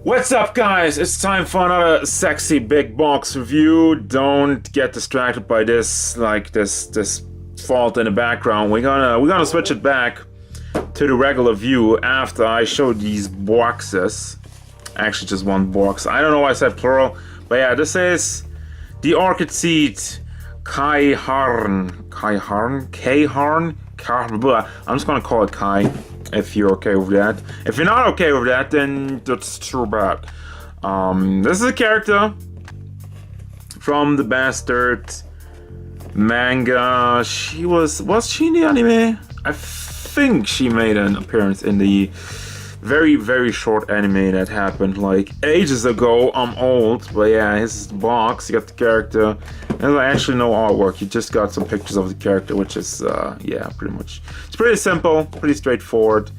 What's up, guys? It's time for another sexy big box review. Don't get distracted by this, this fault in the background. We're gonna switch it back to the regular view after I show these boxes. Actually, just one box. I don't know why I said plural, but yeah, this is the Orchid Seed Harn. Harn. I'm just gonna call it Kai. If you're okay with that. If you're not okay with that, then that's too bad. This is a character from the Bastard manga. Was she in the anime? I think she made an appearance in the very, very short anime that happened like ages ago. I'm old, but yeah, here's the box. You got the character. There's actually no artwork. You just got some pictures of the character, which is, yeah, pretty much. It's pretty simple, pretty straightforward.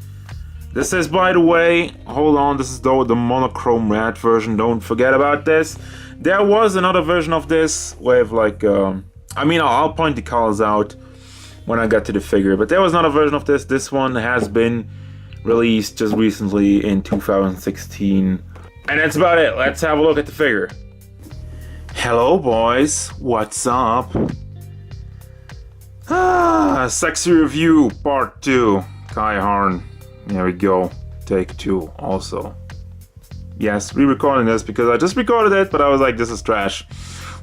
This is, by the way, hold on, this is the monochromeRED version. Don't forget about this. There was another version of this with like, I'll point the colors out when I get to the figure. But there was another version of this. This one has been released just recently in 2016. And that's about it. Let's have a look at the figure. Hello, boys. What's up? Sexy review part 2. Kai Harn. There we go. Take 2 also. Yes, re-recording this because I just recorded it, but I was like, this is trash.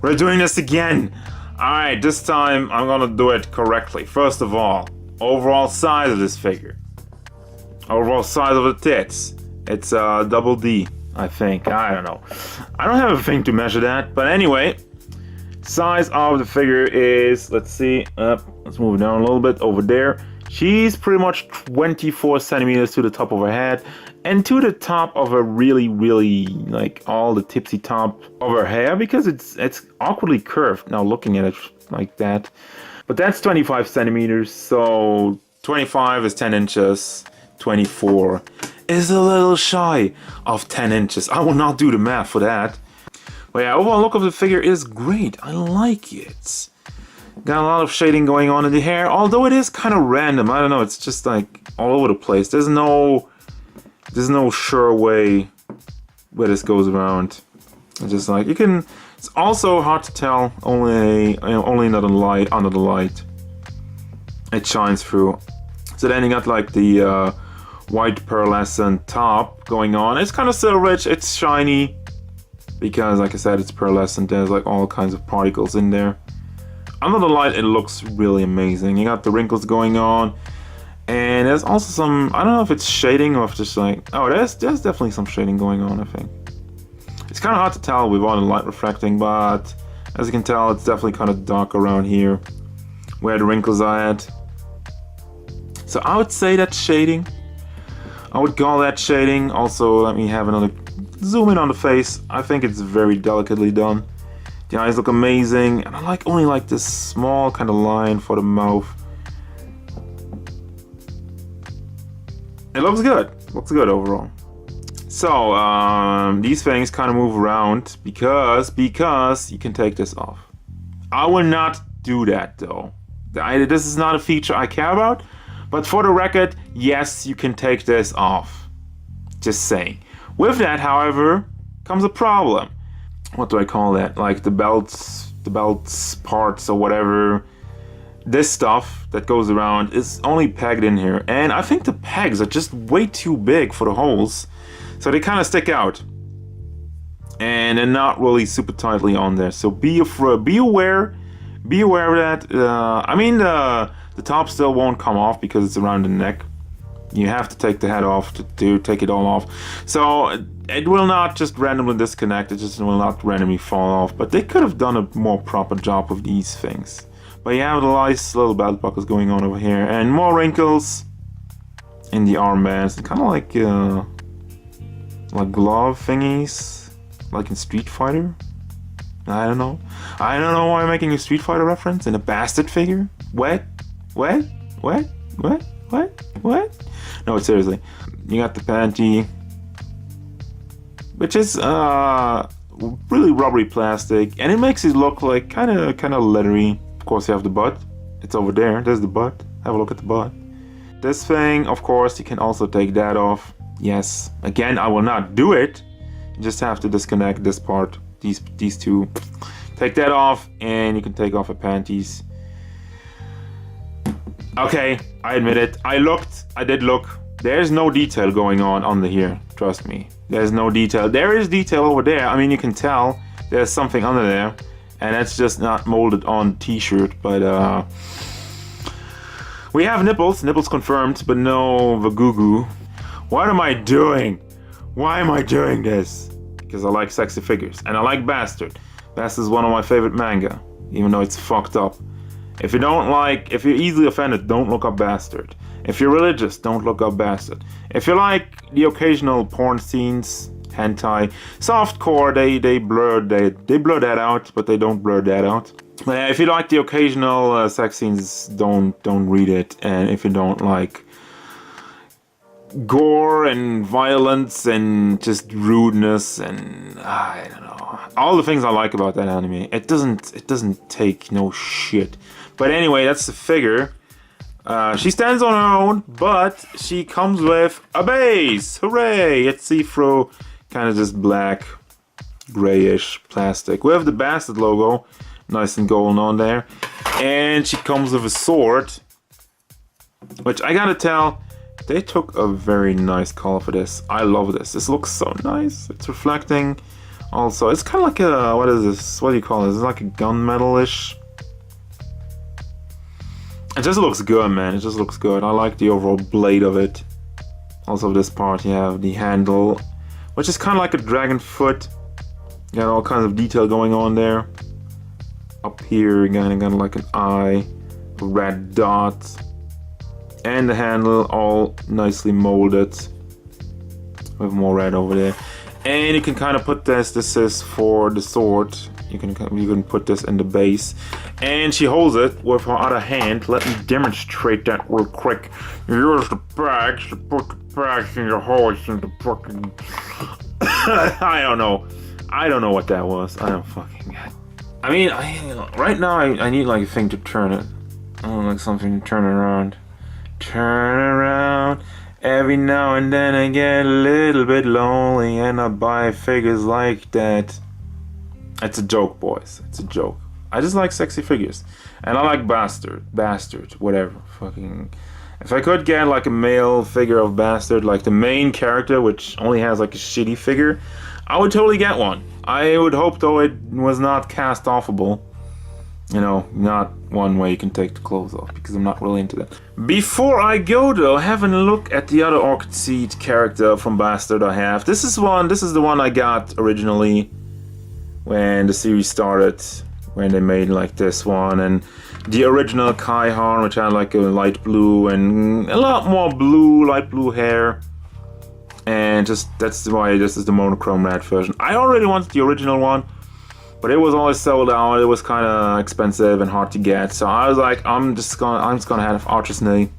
We're doing this again. Alright, this time I'm gonna do it correctly. First of all, overall size of this figure. Overall size of the tits. It's double D, I think. I don't know. I don't have a thing to measure that. But anyway, size of the figure is, let's see, let's move it down a little bit over there. She's pretty much 24 centimeters to the top of her head and to the top of her really, like all the tipsy top of her hair because it's awkwardly curved now looking at it like that. But that's 25 centimeters, so 25 is 10 inches. 24 is a little shy of 10 inches. I will not do the math for that. But yeah, overall look of the figure is great. I like it. Got a lot of shading going on in the hair, although it is kind of random. I don't know, it's just like all over the place. There's no sure way where this goes around. It's just like you can. It's also hard to tell. Only under the light, it shines through. So then you got like the white pearlescent top going on. It's kind of still rich. It's shiny because, like I said, it's pearlescent. There's like all kinds of particles in there. Under the light, it looks really amazing. You got the wrinkles going on, and there's also some. I don't know if it's shading or if just like. Oh, there's definitely some shading going on. I think it's kind of hard to tell with all the light reflecting, but as you can tell, it's definitely kind of dark around here where the wrinkles are at. So I would say that's shading. I would call that shading. Also, let me have another zoom in on the face. I think it's very delicately done. The eyes look amazing, and I only like this small kind of line for the mouth. It looks good. Looks good overall. So these things kind of move around because you can take this off. I will not do that though. This is not a feature I care about. But for the record, yes, you can take this off. Just saying. With that, however, comes a problem. What do I call that? Like the belts parts or whatever. This stuff that goes around is only pegged in here. And I think the pegs are just way too big for the holes. So they kind of stick out. And they're not really super tightly on there. So be aware of that. The top still won't come off because it's around the neck. You have to take the head off to take it all off. So it will not just randomly disconnect, it just will not randomly fall off. But they could have done a more proper job with these things. But you have the nice little belt buckles going on over here. And more wrinkles in the armbands. Kind of like glove thingies. Like in Street Fighter. I don't know why I'm making a Street Fighter reference in a Bastard figure. What? No, seriously. You got the panty, which is really rubbery plastic, and it makes it look like kind of leathery. Of course, you have the butt. It's over there. There's the butt. Have a look at the butt. This thing, of course, you can also take that off. Yes, again, I will not do it You just have to disconnect this part, these two. Take that off, and you can take off the panties. Okay, I admit it. I did look. There's no detail going on under here. Trust me. There's no detail. There is detail over there. I mean, you can tell there's something under there. And that's just not molded on t-shirt. But, we have nipples. Nipples confirmed, but no vagugu. What am I doing? Why am I doing this? Because I like sexy figures. And I like Bastard. Bastard is one of my favorite manga. Even though it's fucked up. If you're easily offended, don't look up Bastard. If you're religious, don't look up Bastard. If you like the occasional porn scenes, hentai, softcore, they blur that out, but they don't blur that out. But if you like the occasional sex scenes, don't read it. And if you don't like gore and violence and just rudeness and I don't know, all the things I like about that anime, it doesn't take no shit. But anyway, that's the figure. She stands on her own, but she comes with a base. Hooray! It's see-through, kind of just black, grayish plastic with the Bastard logo, nice and golden on there. And she comes with a sword, which I gotta tell, they took a very nice color for this. I love this. This looks so nice. It's reflecting. Also, it's kind of like a, what is this? What do you call it? It's like a gunmetal-ish. It just looks good, man. It just looks good. I like the overall blade of it. Also, this part, you have the handle, which is kind of like a dragon foot. You got all kinds of detail going on there. Up here, you got like an eye, a red dot, and the handle all nicely molded with more red over there. And you can kind of put this. This is for the sword. You can put this in the base, and she holds it with her other hand. Let me demonstrate that real quick. Here's the bags. You put the bags in your holes in the fucking. I don't know what that was. I don't fucking. I mean, right now I need like a thing to turn it. I want like something to turn around. Turn around. Every now and then I get a little bit lonely, and I buy figures like that. It's a joke, boys. It's a joke. I just like sexy figures. And I like Bastard, whatever. Fucking. If I could get like a male figure of Bastard, like the main character, which only has like a shitty figure, I would totally get one. I would hope, though, it was not cast offable. You know, not one way you can take the clothes off, because I'm not really into that. Before I go, though, having a look at the other Orchid Seed character from Bastard I have. This is the one I got originally when the series started, when they made like this one, and the original Harn, which had like a light blue and a lot more blue, light blue hair. And just, that's why this is the monochromeRED version. I already wanted the original one, but it was always sold out. It was kind of expensive and hard to get, so I was like, I'm just gonna have Orchid,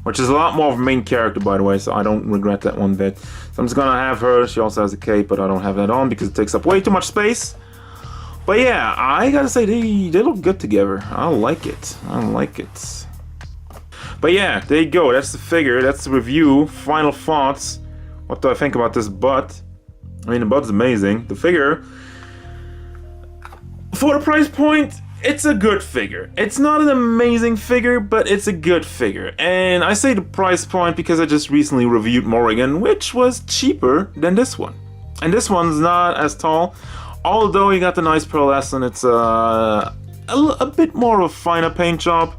which is a lot more of a main character, by the way, so I don't regret that one bit. So I'm just gonna have her. She also has a cape, but I don't have that on because it takes up way too much space. But yeah, I gotta say, they look good together. I like it. But yeah, there you go. That's the figure. That's the review. Final thoughts. What do I think about this butt? I mean, the butt's amazing. The figure, for the price point, it's a good figure. It's not an amazing figure, but it's a good figure. And I say the price point because I just recently reviewed Morrigan, which was cheaper than this one. And this one's not as tall. Although you got the nice pearlescent, it's a bit more of a finer paint job.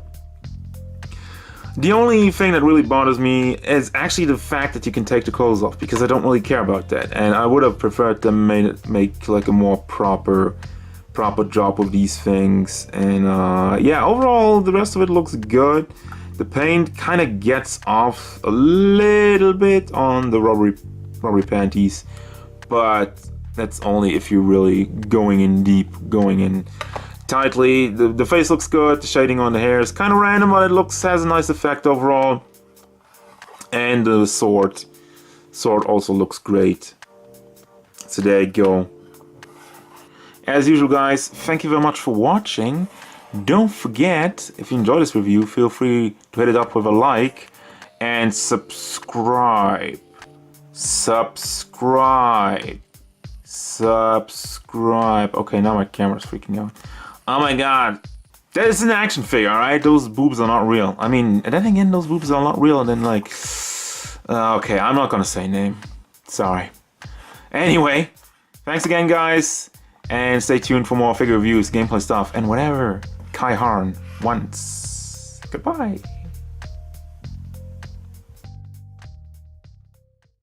The only thing that really bothers me is actually the fact that you can take the clothes off, because I don't really care about that. And I would have preferred them make like a more proper job of these things. And yeah, overall the rest of it looks good. The paint kind of gets off a little bit on the rubbery panties, but that's only if you're really going in deep, going in tightly. The face looks good. The shading on the hair is kind of random, but it has a nice effect overall. And the sword also looks great. So there you go. As usual, guys, thank you very much for watching. Don't forget, if you enjoyed this review, feel free to hit it up with a like and subscribe. subscribe. Okay, now my camera's freaking out. Oh my god. That is an action figure, alright? Those boobs are not real. I mean, and then again, those boobs are not real, and then like... okay, I'm not gonna say name. Sorry. Anyway, thanks again, guys. And stay tuned for more figure reviews, gameplay stuff, and whatever Kai Harn wants. Goodbye.